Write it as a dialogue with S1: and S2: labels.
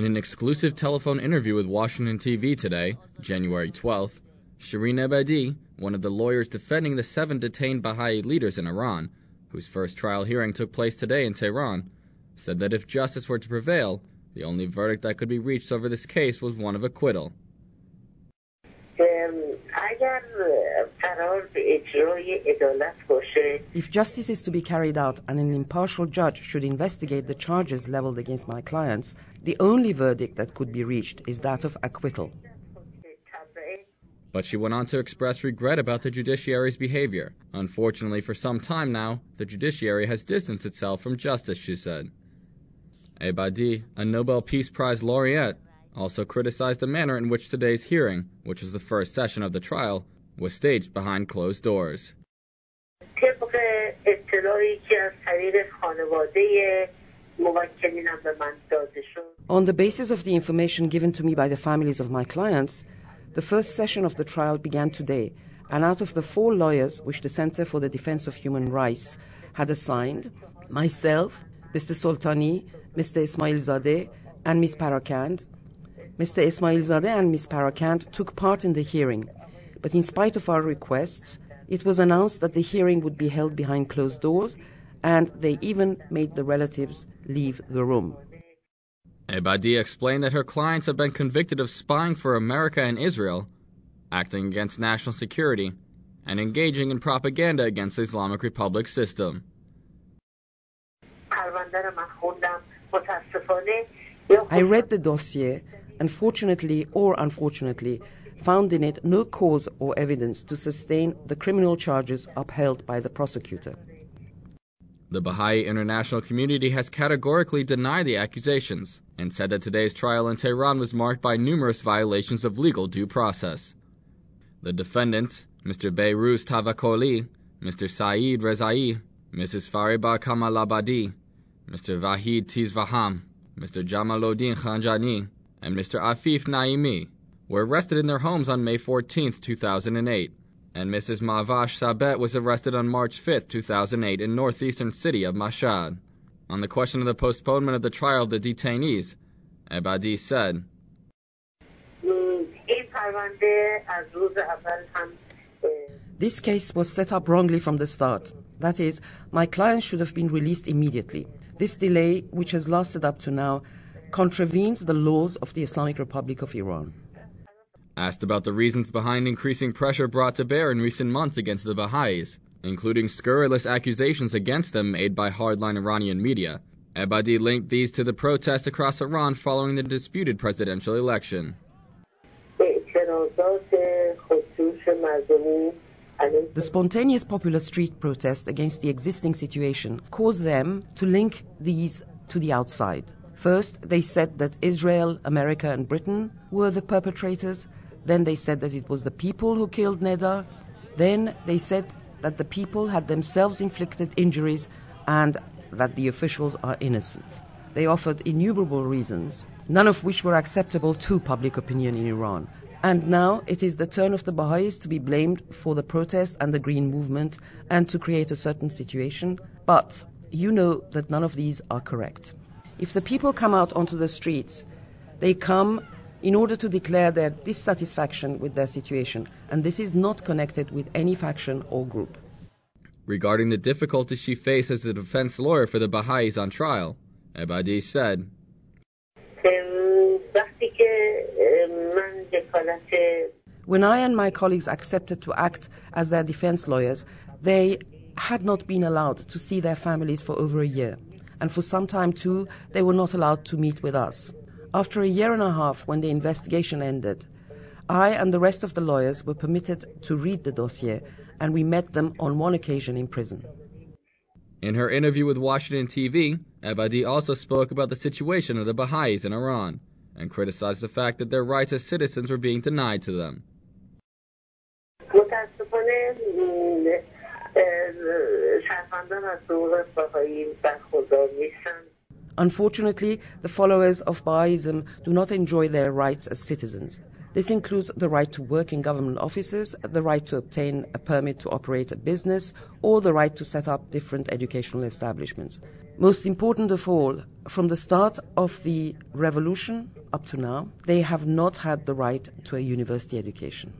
S1: In an exclusive telephone interview with WashingtonTV today, January 12th, Shirin Ebadi, one of the lawyers defending the 7 detained Bahai leaders in Iran, whose first trial hearing took place today in Tehran, said that if justice were to prevail, the only verdict that could be reached over this case was one of acquittal.
S2: If justice is to be carried out and an impartial judge should investigate the charges leveled against my clients, the only verdict that could be reached is that of acquittal.
S1: But she went on to express regret about the judiciary's behavior. Unfortunately, for some time now, the judiciary has distanced itself from justice, she said. Ebadi, a Nobel Peace Prize laureate, also criticized the manner in which today's hearing, which was the first session of the trial, was staged behind closed doors.
S2: On the basis of the information given to me by the families of my clients, the first session of the trial began today, and out of the 4 lawyers which the Center for the Defense of Human Rights had assigned, myself, Mr. Soltani, Mr. Ismailzadeh, and Ms. Parakand, Mr. Ismailzadeh and Ms. Parakand took part in the hearing, but in spite of our requests, it was announced that the hearing would be held behind closed doors, and they even made the relatives leave the room.
S1: Ebadi explained that her clients have been convicted of spying for America and Israel, acting against national security, and engaging in propaganda against the Islamic Republic system.
S2: I read the dossier and fortunately or unfortunately found in it no cause or evidence to sustain the criminal charges upheld by the prosecutor.
S1: The Bahai international community has categorically denied the accusations and said that today's trial in Tehran was marked by numerous violations of legal due process. The defendants, Mr. Behruz Tavakoli, Mr. Saeed Rezai, Mrs. Fariba Kamalabadi, Mr. Vahid Tizvaham, Mr. Jamaluddin Khanjani, and Mr. Afif Naimi, were arrested in their homes on May 14, 2008, and Mrs. Mavash Sabet was arrested on March 5, 2008 in northeastern city of Mashhad. On the question of the postponement of the trial of the detainees, Ebadi said,
S2: "This case was set up wrongly from the start. That is, my clients should have been released immediately. This delay, which has lasted up to now, contravenes the laws of the Islamic Republic of Iran."
S1: Asked about the reasons behind increasing pressure brought to bear in recent months against the Bahais, including scurrilous accusations against them made by hardline Iranian media, Ebadi linked these to the protests across Iran following the disputed presidential election.
S2: The spontaneous popular street protest against the existing situation caused them to link these to the outside. First, they said that Israel, America and Britain were the perpetrators. Then they said that it was the people who killed Neda. Then they said that the people had themselves inflicted injuries and that the officials are innocent. They offered innumerable reasons, none of which were acceptable to public opinion in Iran. And now it is the turn of the Bahais to be blamed for the protest and the Green Movement and to create a certain situation. But you know that none of these are correct. If the people come out onto the streets, they come in order to declare their dissatisfaction with their situation, and this is not connected with any faction or group.
S1: Regarding the difficulties she faced as a defense lawyer for the Bahais on trial, Ebadi said,
S2: "When I and my colleagues accepted to act as their defense lawyers, they had not been allowed to see their families for over a year. And for some time too, they were not allowed to meet with us. After a year and a half, when the investigation ended, I and the rest of the lawyers were permitted to read the dossier, and we met them on one occasion in prison."
S1: In her interview with WashingtonTV, Ebadi also spoke about the situation of the Bahais in Iran and criticized the fact that their rights as citizens were being denied to them.
S2: Unfortunately, the followers of Bahaism do not enjoy their rights as citizens. This includes the right to work in government offices, the right to obtain a permit to operate a business, or the right to set up different educational establishments. Most important of all, from the start of the revolution up to now, they have not had the right to a university education.